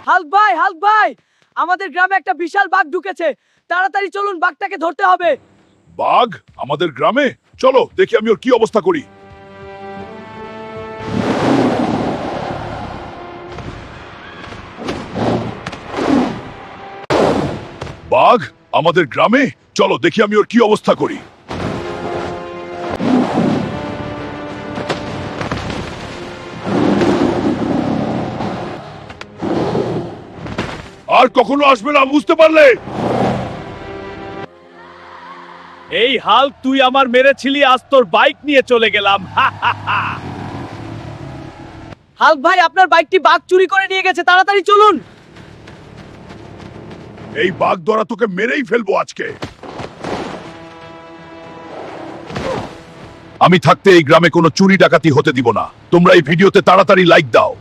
Hulk ভাই, আমাদের গ্রামে একটা বিশাল বাঘ ঢুকেছে। তাড়াতাড়ি চলুন, বাঘটাকে ধরতে হবে। বাঘ আমাদের গ্রামে? চলো দেখি আমি ওর কি অবস্থা করি। বাঘ আমাদের গ্রামে? চলো দেখি আমি ওর কি অবস্থা করি। আর কখনো আসবে না, বুঝতে পারলে? এই হাল্ক, তুই আমার মেরেছিলি, আজ তোর বাইক নিয়ে চলে গেলাম। হাল্ক ভাই, আপনার বাইকটি বাঘ চুরি করে নিয়ে গেছে, তাড়াতাড়ি চলুন। এই বাঘ ধরা তোকে মেরেই ফেলবো আজকে। আমি থাকতে এই গ্রামে কোনো চুরি ডাকাতি হতে দিব না। তোমরা এই ভিডিওতে তাড়াতাড়ি লাইক দাও।